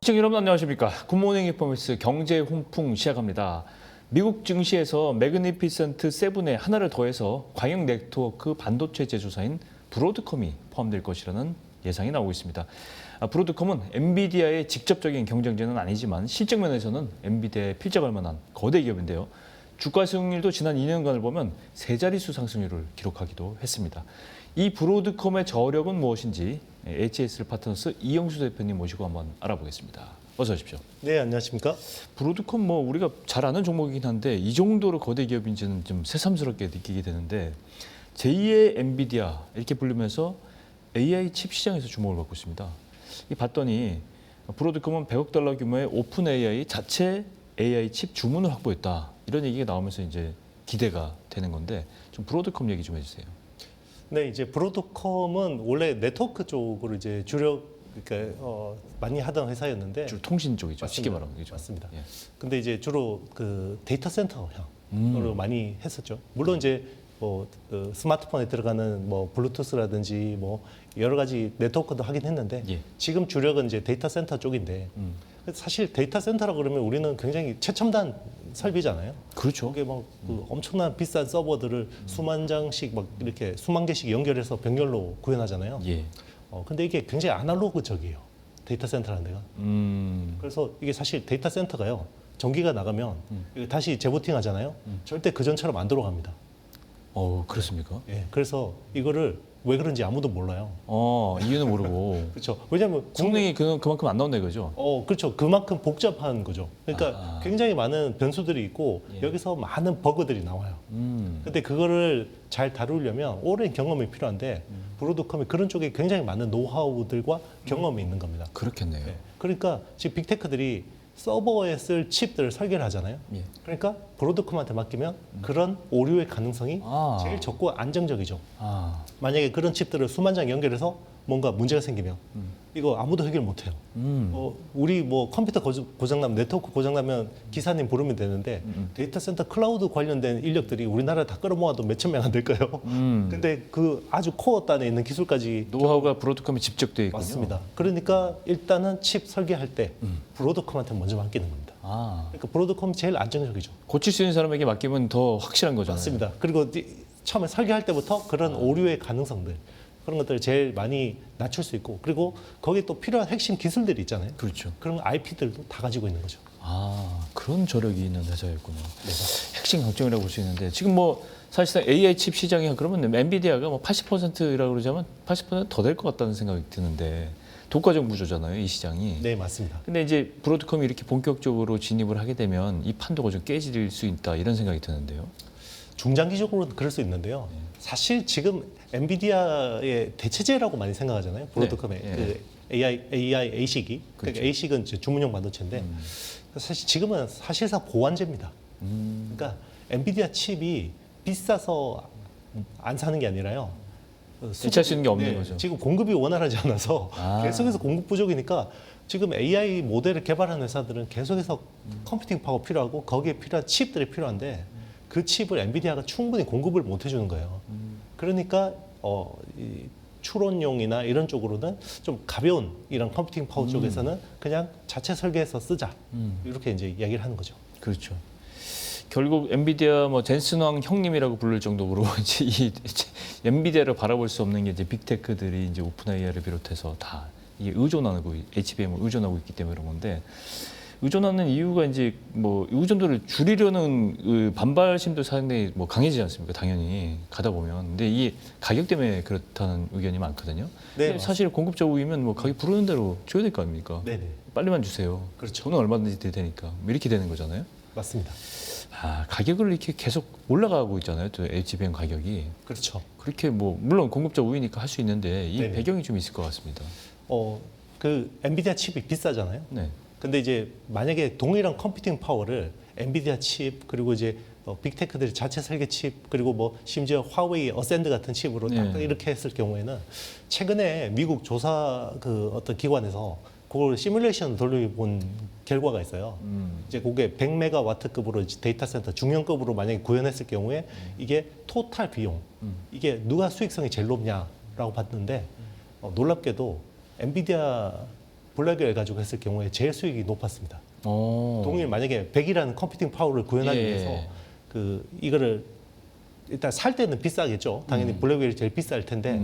시청자 여러분 안녕하십니까. 굿모닝 인포메이스 경제 홍풍 시작합니다. 미국 증시에서 매그니피센트 7에 하나를 더해서 광역 네트워크 반도체 제조사인 브로드컴이 포함될 것이라는 예상이 나오고 있습니다. 브로드컴은 엔비디아의 직접적인 경쟁자는 아니지만 실적 면에서는 엔비디아에 필적할 만한 거대 기업인데요. 주가 수익률도 지난 2년간을 보면 세 자릿수 상승률을 기록하기도 했습니다. 이 브로드컴의 저력은 무엇인지 HSL 파트너스 이영수 대표님 모시고 한번 알아보겠습니다. 어서 오십시오. 네, 안녕하십니까? 브로드컴 우리가 잘 아는 종목이긴 한데 이 정도로 거대 기업인지는 좀 새삼스럽게 느끼게 되는데 제2의 엔비디아 이렇게 부르면서 AI 칩 시장에서 주목을 받고 있습니다. 이 봤더니 브로드컴은 100억 달러 규모의 오픈 AI 자체 AI 칩 주문을 확보했다. 이런 얘기가 나오면서 이제 기대가 되는 건데 좀 브로드컴 얘기 좀 해주세요. 네, 이제 브로드컴은 원래 네트워크 쪽으로 이제 주력 많이 하던 회사였는데 주로 통신 쪽이죠. 맞습니다. 쉽게 말하면 그죠. 맞습니다. 예. 근데 이제 주로 그 데이터 센터형으로 많이 했었죠. 물론 이제 그 스마트폰에 들어가는 블루투스라든지 여러 가지 네트워크도 하긴 했는데 예. 지금 주력은 이제 데이터 센터 쪽인데 사실 데이터 센터라 그러면 우리는 굉장히 최첨단 설비잖아요. 그렇죠. 그게 그 엄청난 비싼 서버들을 수만 장씩 이렇게 수만 개씩 연결해서 병렬로 구현하잖아요. 예. 근데 이게 굉장히 아날로그적이에요. 데이터 센터라는 데가. 그래서 이게 사실 데이터 센터가요. 전기가 나가면 이거 다시 재부팅 하잖아요. 절대 그전처럼 안 돌아갑니다. 그렇습니까? 예. 그래서 이거를 왜 그런지 아무도 몰라요. 이유는 모르고 그렇죠. 왜냐하면 성능이 그만큼 안 나온다 이거죠. 그렇죠. 그만큼 복잡한 거죠. 그러니까 굉장히 많은 변수들이 있고 예. 여기서 많은 버그들이 나와요. 근데 그거를 잘 다루려면 오랜 경험이 필요한데 브로드컴이 그런 쪽에 굉장히 많은 노하우들과 경험이 있는 겁니다. 그렇겠네요. 네. 그러니까 지금 빅테크들이 서버에 쓸 칩들을 설계를 하잖아요. 예. 그러니까 브로드컴한테 맡기면 그런 오류의 가능성이 제일 적고 안정적이죠. 만약에 그런 칩들을 수만 장 연결해서 뭔가 문제가 생기면 이거 아무도 해결 못 해요. 우리 컴퓨터 고장나면 네트워크 고장나면 기사님 부르면 되는데 데이터 센터 클라우드 관련된 인력들이 우리나라에 다 끌어모아도 몇천 명 안 될 거예요. 근데 그 아주 코어 단에 있는 기술까지 노하우가 브로드컴에 집적되어 있군요. 맞습니다. 그러니까 일단은 칩 설계할 때 브로드컴한테 먼저 맡기는 겁니다. 그러니까 브로드컴이 제일 안정적이죠. 고칠 수 있는 사람에게 맡기면 더 확실한 거잖아요. 맞습니다. 그리고 처음에 설계할 때부터 그런 오류의 가능성들 그런 것들을 제일 많이 낮출 수 있고 그리고 거기에 또 필요한 핵심 기술들이 있잖아요. 그렇죠. 그런 IP들도 다 가지고 있는 거죠. 그런 저력이 있는 회사였군요. 핵심 강점이라고 볼 수 있는데 지금 사실상 AI 칩 시장이 그러면 엔비디아가 80%라고 그러자면 80%더 될 것 같다는 생각이 드는데 독과점 구조잖아요, 이 시장이. 네, 맞습니다. 근데 이제 브로드컴이 이렇게 본격적으로 진입을 하게 되면 이 판도가 좀 깨질 수 있다 이런 생각이 드는데요. 중장기적으로는 그럴 수 있는데요. 사실 지금 엔비디아의 대체제라고 많이 생각하잖아요. 브로드컴의 네. 그 AI ASIC이. 그렇죠. 그러니까 ASIC은 이제 주문용 반도체인데 사실 지금은 사실상 보완제입니다. 그러니까 엔비디아 칩이 비싸서 안 사는 게 아니라요. 대체할 수 있는 게 없는 거죠. 지금 공급이 원활하지 않아서 계속해서 공급 부족이니까 지금 AI 모델을 개발하는 회사들은 계속해서 컴퓨팅 파워 필요하고 거기에 필요한 칩들이 필요한데 그 칩을 엔비디아가 충분히 공급을 못 해주는 거예요. 그러니까 이 추론용이나 이런 쪽으로는 좀 가벼운 이런 컴퓨팅 파워 쪽에서는 그냥 자체 설계해서 쓰자 이렇게 이제 이야기를 하는 거죠. 그렇죠. 결국 엔비디아 젠슨왕 형님이라고 부를 정도로 이제 이 엔비디아를 바라볼 수 없는 게 이제 빅테크들이 이제 오픈 AI를 비롯해서 다 이게 의존하고 HBM을 의존하고 있기 때문에 그런 건데 의존하는 이유가 이제 의존도를 줄이려는 그 반발심도 상당히 강해지지 않습니까? 당연히 가다 보면. 근데 이게 가격 때문에 그렇다는 의견이 많거든요. 네, 사실 공급적이면 가격 부르는 대로 줘야 될 거 아닙니까? 네네. 빨리만 주세요. 그렇죠. 돈은 얼마든지 될 테니까 이렇게 되는 거잖아요. 맞습니다. 가격을 이렇게 계속 올라가고 있잖아요. 또 HBM 가격이. 그렇죠. 그렇게 물론 공급자 우위니까 할 수 있는데 이 네네. 배경이 좀 있을 것 같습니다. 그 엔비디아 칩이 비싸잖아요. 네. 근데 이제 만약에 동일한 컴퓨팅 파워를 엔비디아 칩 그리고 이제 빅테크들의 자체 설계 칩 그리고 심지어 화웨이 어센드 같은 칩으로 딱 네. 이렇게 했을 경우에는 최근에 미국 조사 그 어떤 기관에서 그걸 시뮬레이션 돌려본 결과가 있어요. 이제 그게 100메가와트급으로 데이터 센터 중형급으로 만약에 구현했을 경우에 이게 토탈 비용 이게 누가 수익성이 제일 높냐라고 봤는데 놀랍게도 엔비디아 블랙을 가지고 했을 경우에 제일 수익이 높았습니다. 오. 동일 만약에 100이라는 컴퓨팅 파워를 구현하기 예. 위해서 이거를 일단 살 때는 비싸겠죠. 당연히 블랙웰이 제일 비쌀 텐데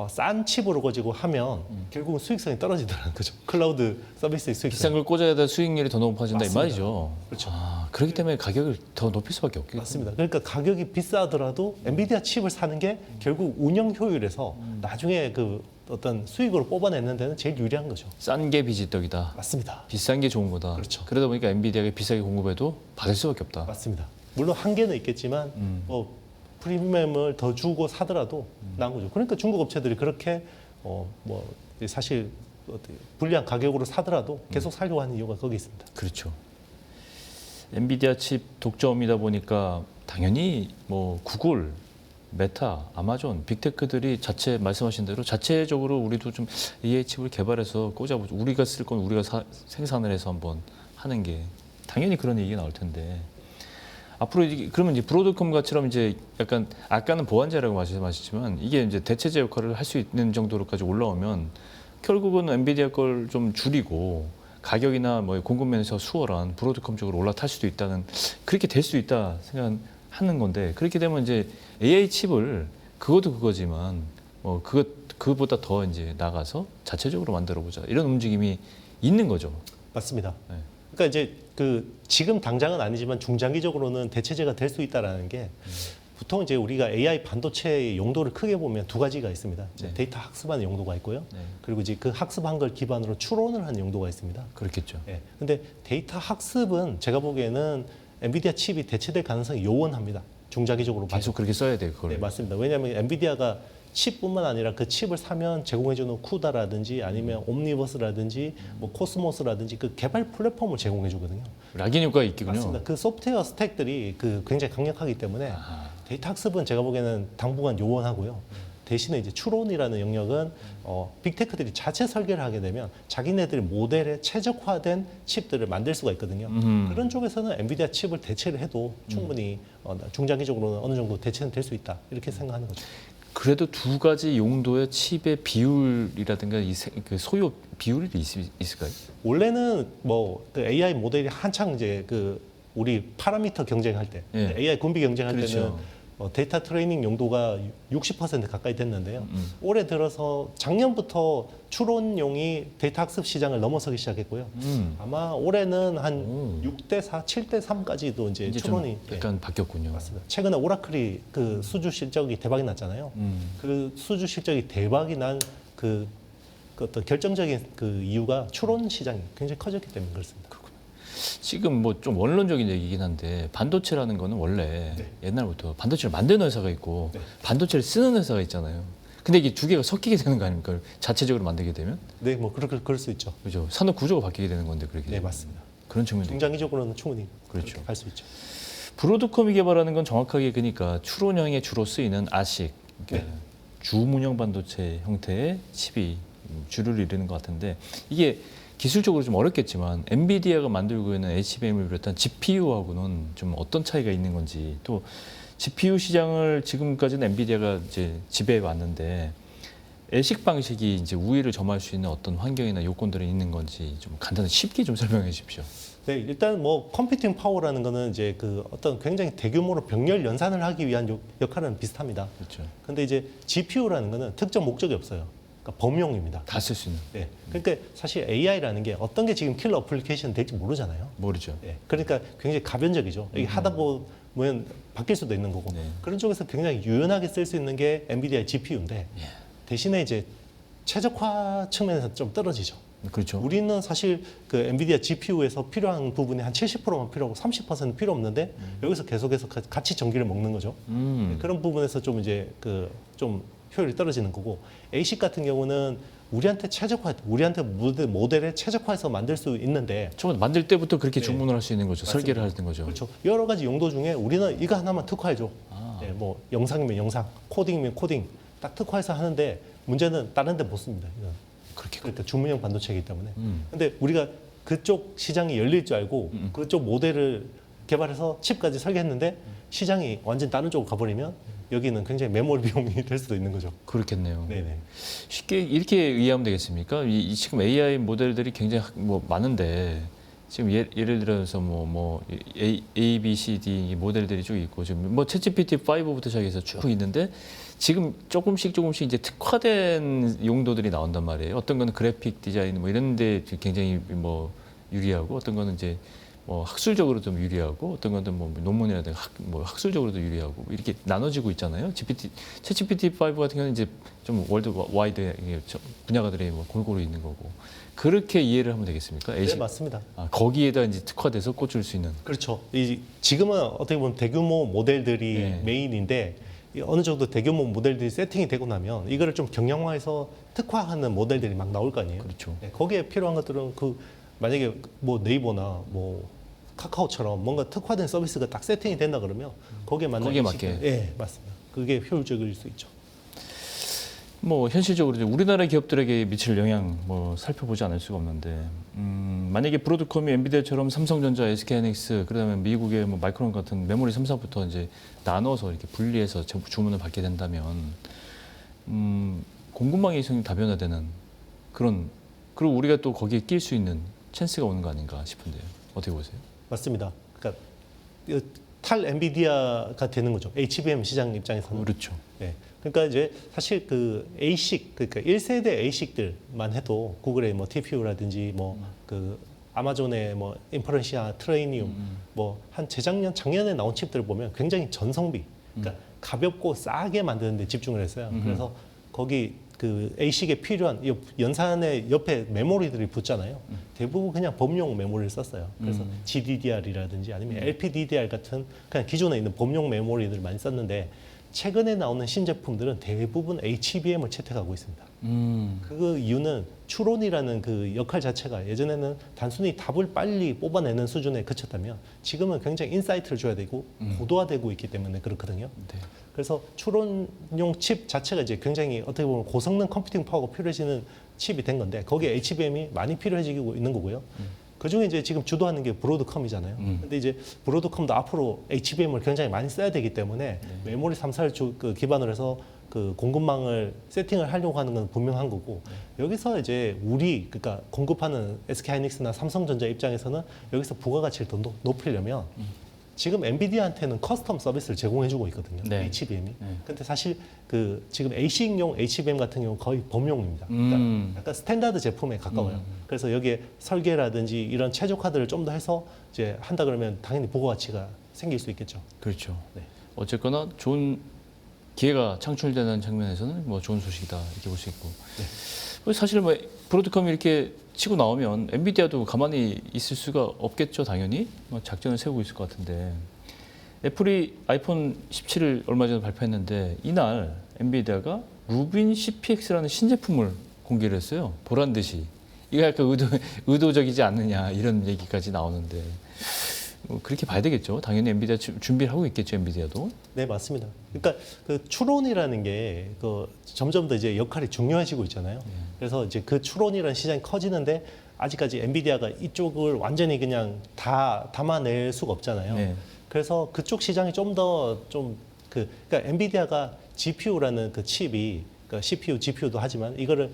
싼 칩으로 가지고 하면 결국은 수익성이 떨어지더라는 거죠. 클라우드 서비스의 수익성. 비싼 걸 꽂아야 돼 수익률이 더 높아진다 맞습니다. 이 말이죠. 그렇죠. 그렇기 때문에 가격을 더 높일 수밖에 없겠죠. 맞습니다. 그러니까 가격이 비싸더라도 엔비디아 칩을 사는 게 결국 운영 효율에서 나중에 그 어떤 수익으로 뽑아내는 데는 제일 유리한 거죠. 싼 게 비지떡이다. 맞습니다. 비싼 게 좋은 거다. 그렇죠. 그러다 보니까 엔비디아가 비싸게 공급해도 받을 수밖에 없다. 맞습니다. 물론 한계는 있겠지만 뭐 프리미엄을 더 주고 사더라도 나은 거죠. 그러니까 중국 업체들이 그렇게 뭐 사실 불리한 가격으로 사더라도 계속 살려고 하는 이유가 거기 있습니다. 그렇죠. 엔비디아 칩 독점이다 보니까 당연히 뭐 구글, 메타, 아마존, 빅테크들이 말씀하신 대로 자체적으로 우리도 좀 AI 칩을 개발해서 꽂아보죠. 우리가 쓸 건 우리가 생산을 해서 한번 하는 게 당연히 그런 얘기가 나올 텐데 앞으로 그러면 이제 브로드컴 같이처럼 이제 약간 아까는 보완제라고 말씀하셨지만 이게 이제 대체제 역할을 할 수 있는 정도로까지 올라오면 결국은 엔비디아 걸 좀 줄이고 가격이나 뭐 공급면에서 수월한 브로드컴 쪽으로 올라탈 수도 있다는 그렇게 될 수 있다 생각하는 건데 그렇게 되면 이제 AI 칩을 그것도 그거지만 뭐 그것보다 더 이제 나가서 자체적으로 만들어 보자 이런 움직임이 있는 거죠. 맞습니다. 네. 그러니까 이제 지금 당장은 아니지만 중장기적으로는 대체제가 될 수 있다라는 게 보통 이제 우리가 AI 반도체의 용도를 크게 보면 두 가지가 있습니다. 이제 네. 데이터 학습하는 용도가 있고요. 네. 그리고 이제 그 학습한 걸 기반으로 추론을 하는 용도가 있습니다. 그렇겠죠. 예. 근데 데이터 학습은 제가 보기에는 엔비디아 칩이 대체될 가능성이 요원합니다. 중장기적으로 봐도. 계속 그렇게 써야 돼 그걸. 네, 맞습니다. 왜냐하면 엔비디아가 칩뿐만 아니라 그 칩을 사면 제공해주는 쿠다라든지 아니면 옴니버스라든지 뭐 코스모스라든지 그 개발 플랫폼을 제공해주거든요. 락인 효과가 있겠군요. 맞습니다. 그 소프트웨어 스택들이 굉장히 강력하기 때문에 데이터 학습은 제가 보기에는 당분간 요원하고요. 대신에 이제 추론이라는 영역은 빅테크들이 자체 설계를 하게 되면 자기네들의 모델에 최적화된 칩들을 만들 수가 있거든요. 그런 쪽에서는 엔비디아 칩을 대체를 해도 충분히 중장기적으로는 어느 정도 대체는 될 수 있다 이렇게 생각하는 거죠. 그래도 두 가지 용도의 칩의 비율이라든가 그 소요 비율이 있을까요? 원래는 그 AI 모델이 한창 이제 우리 파라미터 경쟁할 때 예. AI 군비 경쟁할 그렇죠. 때는 데이터 트레이닝 용도가 60% 가까이 됐는데요. 올해 들어서 작년부터 추론용이 데이터 학습 시장을 넘어서기 시작했고요. 아마 올해는 한 6대4, 7대3까지도 이제 추론이 약간 바뀌었군요. 맞습니다. 최근에 오라클이 그 수주 실적이 대박이 났잖아요. 그 수주 실적이 대박이 난 그 어떤 결정적인 그 이유가 추론 시장이 굉장히 커졌기 때문에 그렇습니다. 지금 뭐 좀 원론적인 얘기긴 한데 반도체라는 거는 원래 네. 옛날부터 반도체를 만드는 회사가 있고 네. 반도체를 쓰는 회사가 있잖아요. 근데 이게 두 개가 섞이게 되는 거 아닙니까? 자체적으로 만들게 되면? 네, 뭐 그럴 수 있죠. 그죠. 산업 구조가 바뀌게 되는 건데 그렇게 네, 되면. 맞습니다. 그런 측면도 있고. 중장기적으로는 충분히 그렇죠. 갈 수 있죠. 브로드컴이 개발하는 건 정확하게 그러니까 추론형에 주로 쓰이는 ASIC, 그러니까 주문형 반도체 형태의 칩이 주를 이루는 것 같은데 이게 기술적으로 좀 어렵겠지만 엔비디아가 만들고 있는 HBM을 비롯한 GPU하고는 좀 어떤 차이가 있는 건지 또 GPU 시장을 지금까지는 엔비디아가 이제 지배해 왔는데 애식 방식이 이제 우위를 점할 수 있는 어떤 환경이나 요건들이 있는 건지 좀 간단히 쉽게 좀 설명해 주십시오. 네, 일단 뭐 컴퓨팅 파워라는 거는 이제 어떤 굉장히 대규모로 병렬 연산을 하기 위한 역할은 비슷합니다. 그렇죠. 근데 이제 GPU라는 거는 특정 목적이 없어요. 그러니까 범용입니다. 다 쓸 수 있는. 네. 그러니까 사실 AI라는 게 어떤 게 지금 킬러 어플리케이션 될지 모르잖아요. 모르죠. 네. 그러니까 굉장히 가변적이죠. 이게 하다 보면 바뀔 수도 있는 거고. 네. 그런 쪽에서 굉장히 유연하게 쓸 수 있는 게 엔비디아의 GPU인데 대신에 이제 최적화 측면에서 좀 떨어지죠. 그렇죠. 우리는 사실 그 엔비디아 GPU에서 필요한 부분이 한 70%만 필요하고 30% 필요 없는데 여기서 계속해서 같이 전기를 먹는 거죠. 네, 그런 부분에서 좀 이제 좀 효율이 떨어지는 거고 ASIC 같은 경우는 우리한테 모델에 최적화해서 만들 수 있는데 처음 만들 때부터 그렇게 네. 주문을 할 수 있는 거죠. 맞습니다. 설계를 하는 거죠. 그렇죠. 여러 가지 용도 중에 우리는 이거 하나만 특화해줘. 네, 뭐 영상이면 영상, 코딩이면 코딩 딱 특화해서 하는데 문제는 다른 데 못 씁니다. 이건. 그러니까 주문형 반도체이기 때문에. 근데 우리가 그쪽 시장이 열릴 줄 알고 그쪽 모델을 개발해서 칩까지 설계했는데 시장이 완전 다른 쪽으로 가버리면 여기는 굉장히 메모리 비용이 될 수도 있는 거죠. 그렇겠네요. 네네. 쉽게 이렇게 이해하면 되겠습니까? 지금 AI 모델들이 굉장히 뭐 많은데 지금 예를 들어서 뭐 A, B, C, D 모델들이 쭉 있고 지금 뭐 챗GPT 5부터 시작해서 쭉 있는데 지금 조금씩 이제 특화된 용도들이 나온단 말이에요. 어떤 거는 그래픽 디자인 뭐 이런 데 굉장히 뭐 유리하고 어떤 거는 이제 뭐 학술적으로 좀 유리하고 어떤 거는 뭐 논문이라든가 학술적으로도 유리하고 이렇게 나눠지고 있잖아요. 챗GPT 5 같은 경우는 이제 좀 월드 와이드 분야가들이 뭐 골고루 있는 거고 그렇게 이해를 하면 되겠습니까? 네, 맞습니다. 거기에다 이제 특화돼서 꽂을 수 있는. 그렇죠. 지금은 어떻게 보면 대규모 모델들이 네. 메인인데 어느 정도 대규모 모델들이 세팅이 되고 나면 이거를 좀 경량화해서 특화하는 모델들이 막 나올 거 아니에요. 그렇죠. 네, 거기에 필요한 것들은 만약에 뭐 네이버나 뭐 카카오처럼 뭔가 특화된 서비스가 딱 세팅이 된다 그러면 거기에 맞게. 예, 맞습니다. 그게 효율적일 수 있죠. 뭐 현실적으로 이제 우리나라 기업들에게 미칠 영향 뭐 살펴보지 않을 수가 없는데 만약에 브로드컴이 엔비디아처럼 삼성전자, SK하이닉스 그다음에 미국의 뭐 마이크론 같은 메모리 3사부터 이제 나눠서 이렇게 분리해서 주문을 받게 된다면 공급망의 이성이 다변화되는 그런 그리고 우리가 또 거기에 낄 수 있는 찬스가 오는 거 아닌가 싶은데요. 어떻게 보세요? 맞습니다. 그러니까 탈 엔비디아가 되는 거죠. HBM 시장 입장에서는. 그렇죠. 네. 그러니까 이제 사실 ASIC 그러니까 1세대 ASIC들만 해도 구글의 뭐 TPU라든지 뭐 아마존의 뭐 인퍼런시아, 트레이니움 뭐 한 작년에 나온 칩들을 보면 굉장히 전성비 그러니까 가볍고 싸게 만드는 데 집중을 했어요. 그래서 거기 ASIC에 필요한 연산에 옆에 메모리들이 붙잖아요. 대부분 그냥 범용 메모리를 썼어요. 그래서 GDDR이라든지 아니면 LPDDR 같은 그냥 기존에 있는 범용 메모리들 많이 썼는데 최근에 나오는 신제품들은 대부분 HBM을 채택하고 있습니다. 그 이유는 추론이라는 그 역할 자체가 예전에는 단순히 답을 빨리 뽑아내는 수준에 그쳤다면 지금은 굉장히 인사이트를 줘야 되고 고도화되고 있기 때문에 그렇거든요. 네. 그래서 추론용 칩 자체가 이제 굉장히 어떻게 보면 고성능 컴퓨팅 파워가 필요해지는 칩이 된 건데 거기에 HBM이 많이 필요해지고 있는 거고요. 그중에 이제 지금 주도하는 게 브로드컴이잖아요. 근데 이제 브로드컴도 앞으로 HBM을 굉장히 많이 써야 되기 때문에 메모리 3사를 기반으로 해서 공급망을 세팅을 하려고 하는 건 분명한 거고 여기서 이제 그러니까 공급하는 SK하이닉스나 삼성전자 입장에서는 여기서 부가가치를 더 높이려면 지금 엔비디아한테는 커스텀 서비스를 제공해주고 있거든요. 네. HBM이. 근데 사실 지금 ASIC용 HBM 같은 경우 거의 범용입니다. 그러니까 약간 스탠다드 제품에 가까워요. 그래서 여기에 설계라든지 이런 최적화들을 좀 더 해서 이제 한다 그러면 당연히 부가가치가 생길 수 있겠죠. 그렇죠. 네. 어쨌거나 좋은 기회가 창출되는 측면에서는 뭐 좋은 소식이다 이렇게 볼 수 있고. 네. 사실 뭐 브로드컴이 이렇게 치고 나오면 엔비디아도 가만히 있을 수가 없겠죠, 당연히. 뭐 작전을 세우고 있을 것 같은데. 애플이 아이폰 17을 얼마 전에 발표했는데 이날 엔비디아가 루빈 CPX라는 신제품을 공개를 했어요. 보란 듯이. 이거 약간 의도적이지 않느냐 이런 얘기까지 나오는데 그렇게 봐야 되겠죠. 당연히 엔비디아 준비를 하고 있겠죠, 엔비디아도. 네, 맞습니다. 그러니까 추론이라는 게 점점 더 이제 역할이 중요해지고 있잖아요. 그래서 이제 그 추론이라는 시장이 커지는데 아직까지 엔비디아가 이쪽을 완전히 그냥 다 담아낼 수가 없잖아요. 네. 그래서 그쪽 시장이 그러니까 엔비디아가 GPU라는 그 칩이 그러니까 CPU, GPU도 하지만 이거를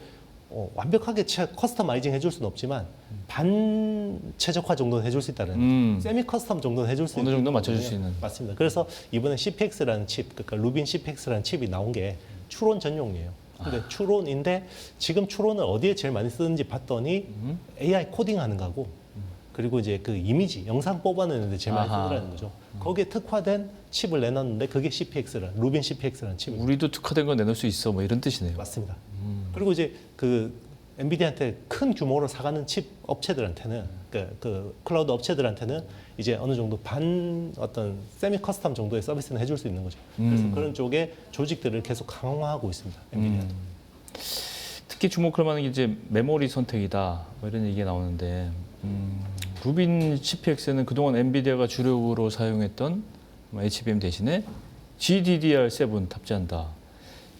완벽하게 커스터마이징 해줄 수는 없지만 반 최적화 정도는 해줄 수 있다는 세미 커스텀 정도는 해줄 수 있는 어느 정도 맞춰줄 수 있는. 맞습니다. 그래서 이번에 CPX라는 칩, 그러니까 루빈 CPX라는 칩이 나온 게 추론 전용이에요. 근데 추론인데 지금 추론을 어디에 제일 많이 쓰는지 봤더니 AI 코딩하는 거고 그리고 이제 그 이미지, 영상 뽑아내는데 제일 많이 쓰더라는 거죠. 거기에 특화된 칩을 내놨는데 그게 루빈 CPX라는 칩입니다. 우리도 특화된 거 내놓을 수 있어 뭐 이런 뜻이네요. 맞습니다. 그리고 이제 엔비디아한테 큰 규모로 사가는 칩 업체들한테는 그 클라우드 업체들한테는 이제 어느 정도 어떤 세미 커스텀 정도의 서비스는 해줄 수 있는 거죠. 그래서 그런 쪽에 조직들을 계속 강화하고 있습니다. 엔비디아도. 특히 주목할 만한 게 이제 메모리 선택이다 뭐 이런 얘기가 나오는데 루빈 CPX는 그동안 엔비디아가 주력으로 사용했던 HBM 대신에 GDDR7 탑재한다.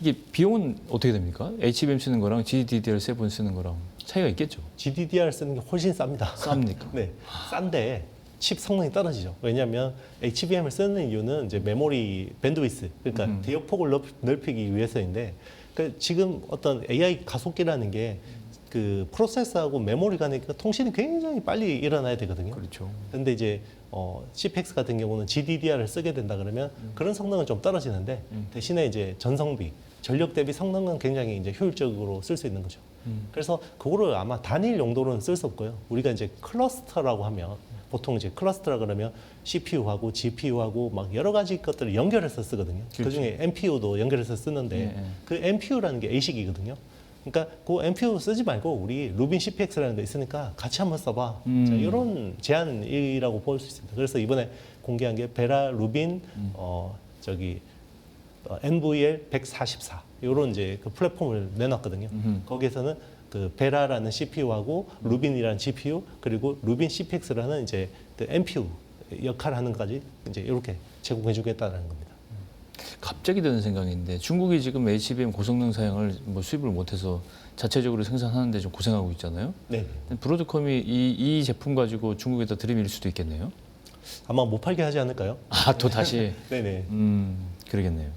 이게 비용은 어떻게 됩니까? HBM 쓰는 거랑 GDDR7 쓰는 거랑 차이가 있겠죠? GDDR 쓰는 게 훨씬 쌉니다. 쌉니까? 네, 싼데 칩 성능이 떨어지죠. 왜냐하면 HBM을 쓰는 이유는 이제 메모리 밴드위스, 그러니까 대역폭을 넓히기 위해서인데, 그러니까 지금 어떤 AI 가속기라는 게 그 프로세서하고 메모리 간의 그 통신이 굉장히 빨리 일어나야 되거든요. 그렇죠. 근데 이제 CPX 같은 경우는 GDDR을 쓰게 된다 그러면 그런 성능은 좀 떨어지는데 대신에 이제 전성비, 전력 대비 성능은 굉장히 이제 효율적으로 쓸 수 있는 거죠. 그래서 그거를 아마 단일 용도로는 쓸 수 없고요. 우리가 이제 클러스터라고 하면 보통 이제 클러스터라 그러면 CPU하고 GPU하고 막 여러 가지 것들을 연결해서 쓰거든요. 그중에 NPU도 연결해서 쓰는데 그 NPU라는 게 ASIC이거든요. 그러니까 그 NPU 쓰지 말고 우리 루빈 CPX라는 거 있으니까 같이 한번 써봐. 자, 이런 제안이라고 볼 수 있습니다. 그래서 이번에 공개한 게 베라 루빈 NVL 144 이런 이제 그 플랫폼을 내놨거든요. 거기에서는 그 베라라는 CPU하고 루빈이라는 GPU 그리고 루빈 CPX라는 이제 그 NPU 역할을 하는 것까지 이제 이렇게 제공해주겠다는 겁니다. 갑자기 드는 생각인데 중국이 지금 HBM 고성능 사양을 뭐 수입을 못해서 자체적으로 생산하는데 좀 고생하고 있잖아요. 네. 브로드컴이 이 제품 가지고 중국에다 들이밀 수도 있겠네요. 아마 못 팔게 하지 않을까요? 아, 또 다시. 네네. 그러겠네요.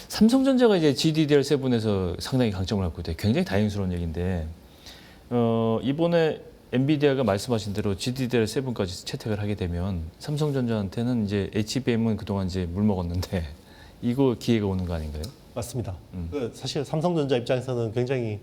삼성전자가 이제 GDDR7에서 상당히 강점을 갖고 있대. 굉장히 다행스러운 얘기인데 이번에 엔비디아가 말씀하신 대로 GDDR7까지 채택을 하게 되면 삼성전자한테는 이제 HBM은 그동안 이제 물 먹었는데 이거 기회가 오는 거 아닌가요? 맞습니다. 그 사실 삼성전자 입장에서는 굉장히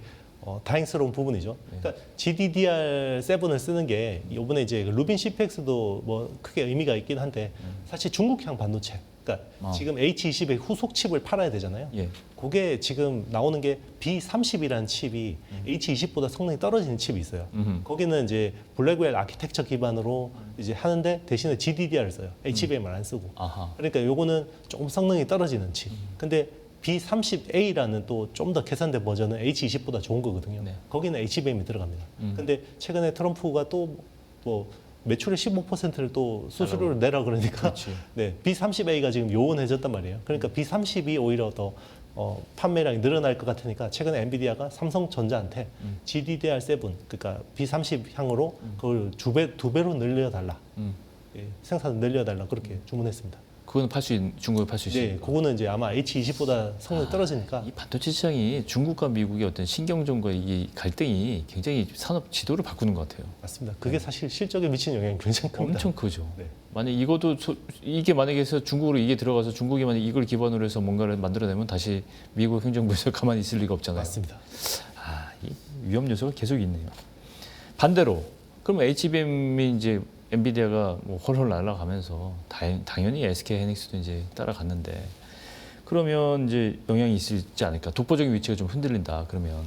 다행스러운 부분이죠. 그러니까 GDDR7을 쓰는 게 이번에 이제 루빈 CPX도 뭐 크게 의미가 있긴 한데 사실 중국향 반도체. 그러니까 지금 H20의 후속 칩을 팔아야 되잖아요. 예. 그게 지금 나오는 게 B30이라는 칩이 H20보다 성능이 떨어지는 칩이 있어요. 거기는 이제 블랙웰 아키텍처 기반으로 이제 하는데 대신에 GDDR을 써요. HBM을 안 쓰고. 아하. 그러니까 요거는 조금 성능이 떨어지는 칩. 근데 B30A라는 또 좀 더 개선된 버전은 H20보다 좋은 거거든요. 네. 거기는 HBM이 들어갑니다. 근데 최근에 트럼프가 또 뭐 매출의 15%를 또 수수료를 내라 그러니까 그렇지. 네, B30A가 지금 요원해졌단 말이에요. 그러니까 B30이 오히려 더 판매량이 늘어날 것 같으니까 최근에 엔비디아가 삼성전자한테 GDDR7 그러니까 B30 향으로 그걸 두 배로 늘려달라. 예, 생산을 늘려달라 그렇게 주문했습니다. 그거는 중국에 팔 수 있어요. 네, 그거는 이제 아마 H20보다 성능이 떨어지니까 이 반도체 시장이 중국과 미국의 어떤 신경전과 이 갈등이 굉장히 산업 지도를 바꾸는 것 같아요. 맞습니다. 그게 사실 실적에 미치는 영향이 굉장히 큽니다. 엄청 크죠. 네. 만약 이게 만약에 해서 중국으로 이게 들어가서 중국이 만약 이걸 기반으로 해서 뭔가를 만들어내면 다시 미국 행정부에서 가만히 있을 리가 없잖아요. 맞습니다. 이 위험 요소가 계속 있네요. 반대로 그럼 HBM이 이제 엔비디아가 뭐 헐헐 날아가면서 당연히 SK 하이닉스도 이제 따라갔는데 그러면 이제 영향이 있지 않을까? 독보적인 위치가 좀 흔들린다. 그러면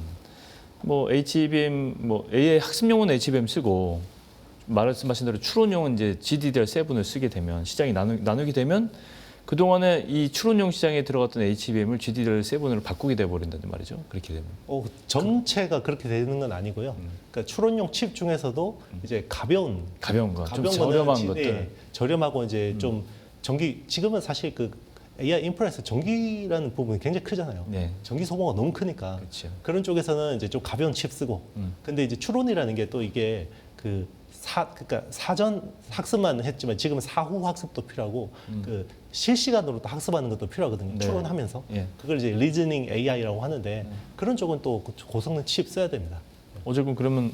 뭐 HBM 뭐 AI 학습용은 HBM 쓰고 말씀하신 대로 추론용은 이제 GDDR7을 쓰게 되면 시장이 나누게 되면 그동안에 이 추론용 시장에 들어갔던 HBM을 GDDR7으로 바꾸게 돼 버린다는 말이죠. 그렇게 되면. 전체가 그렇게 되는 건 아니고요. 그러니까 추론용 칩 중에서도 이제 가벼운 거, 좀 거는 저렴한 것들. 네, 저렴하고 이제 좀 전기 지금은 사실 그 AI 인프라에서 전기라는 부분이 굉장히 크잖아요. 네. 전기 소모가 너무 크니까 그렇죠. 그런 쪽에서는 이제 좀 가벼운 칩 쓰고. 근데 이제 추론이라는 게 또 이게 그러니까 사전 학습만 했지만 지금은 사후 학습도 필요하고 그 실시간으로 또 학습하는 것도 필요하거든요. 네. 추론하면서 예. 그걸 이제 리즈닝 AI라고 하는데 그런 쪽은 또 고성능 칩 써야 됩니다. 어쨌든 그러면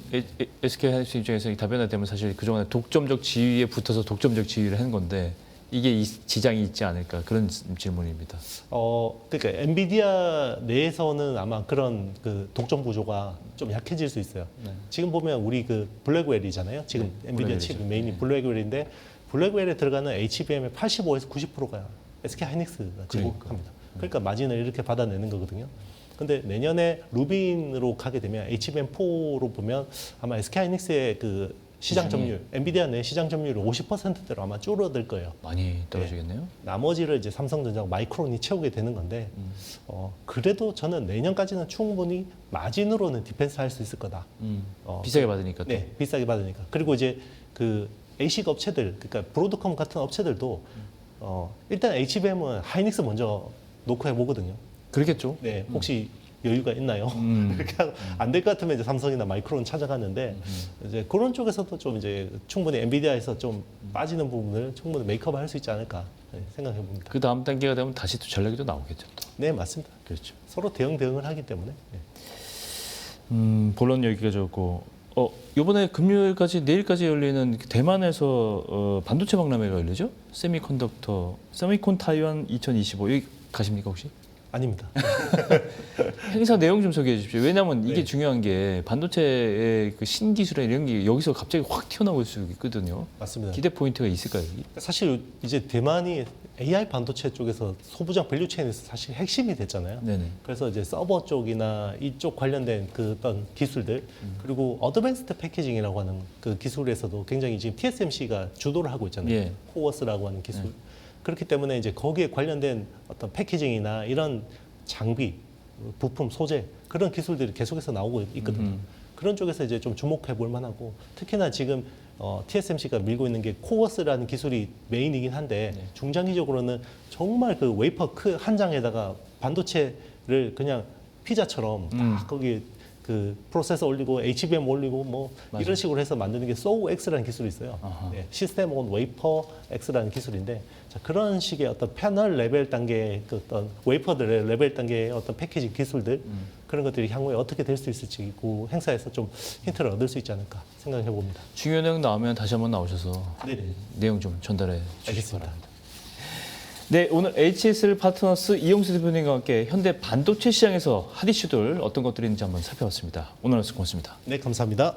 SK 하이닉스 입장에서 다변화되면 사실 그동안에 독점적 지위에 붙어서 독점적 지위를 한 건데 이게 지장이 있지 않을까 그런 질문입니다. 그러니까 엔비디아 내에서는 아마 그런 그 독점 구조가 좀 약해질 수 있어요. 네. 지금 보면 우리 그 블랙웰이잖아요. 지금 네, 엔비디아 블랙웰이죠. 칩 메인이 블랙웰인데 블랙웰에 들어가는 HBM의 85에서 90%가 SK 하이닉스가 지급합니다. 그러니까 마진을 이렇게 받아내는 거거든요. 근데 내년에 루빈으로 가게 되면 HBM4로 보면 아마 SK 하이닉스의 그 시장 점유율, 엔비디아 내 시장 점유율이 50%대로 아마 줄어들 거예요. 많이 떨어지겠네요. 나머지를 이제 삼성전자 마이크론이 채우게 되는 건데 그래도 저는 내년까지는 충분히 마진으로는 디펜스 할 수 있을 거다. 비싸게 받으니까 또. 네, 비싸게 받으니까. 그리고 이제 그 ASIC 업체들, 그러니까 브로드컴 같은 업체들도 일단 HBM은 하이닉스 먼저 놓고 해보거든요. 그렇겠죠. 네, 혹시 여유가 있나요? 그렇게 안 될 것 같으면 이제 삼성이나 마이크론 찾아갔는데 이제 그런 쪽에서도 좀 이제 충분히 엔비디아에서 좀 빠지는 부분을 충분히 메이크업할 수 있지 않을까 생각해 봅니다. 그 다음 단계가 되면 다시 또 전략이 또 나오겠죠. 또. 네, 맞습니다. 그렇죠. 서로 대응을 하기 때문에. 네. 본론 여기가 좋고 이번에 금요일까지 내일까지 열리는 대만에서 반도체 박람회가 열리죠? 세미콘 타이완 2025 여기 가십니까 혹시? 아닙니다. 행사 내용 좀 소개해 주십시오. 왜냐하면 이게 네. 중요한 게 반도체의 그 신기술이나 이런 게 여기서 갑자기 확 튀어나올 수 있거든요. 맞습니다. 기대 포인트가 있을까요? 여기? 사실 이제 대만이 AI 반도체 쪽에서 소부장 밸류체인에서 사실 핵심이 됐잖아요. 네네. 그래서 이제 서버 쪽이나 이쪽 관련된 그 어떤 기술들 그리고 어드밴스드 패키징이라고 하는 그 기술에서도 굉장히 지금 TSMC가 주도를 하고 있잖아요. 예. 코어스라고 하는 기술. 그렇기 때문에 이제 거기에 관련된 어떤 패키징이나 이런 장비, 부품, 소재 그런 기술들이 계속해서 나오고 있거든요. 그런 쪽에서 이제 좀 주목해 볼 만하고 특히나 지금 TSMC가 밀고 있는 게 코어스라는 기술이 메인이긴 한데 네. 중장기적으로는 정말 그 웨이퍼 한 장에다가 반도체를 그냥 피자처럼 딱 거기 그 프로세서 올리고 HBM 올리고 뭐 맞아요. 이런 식으로 해서 만드는 게 SOX라는 기술이 있어요. 네, 시스템 온 웨이퍼 X라는 기술인데 자, 그런 식의 어떤 패널 레벨 단계의 그 어떤 웨이퍼들의 레벨 단계의 어떤 패키징 기술들 그런 것들이 향후에 어떻게 될 수 있을지 그 행사에서 좀 힌트를 얻을 수 있지 않을까 생각해 봅니다. 중요한 내용 나오면 다시 한번 나오셔서 네네. 내용 좀 전달해 주시기 알겠습니다. 바랍니다. 네, 오늘 HSL 파트너스 이용수 대표님과 함께 현대 반도체 시장에서 핫 이슈들 어떤 것들이 있는지 한번 살펴봤습니다. 오늘 말씀 고맙습니다. 네, 감사합니다.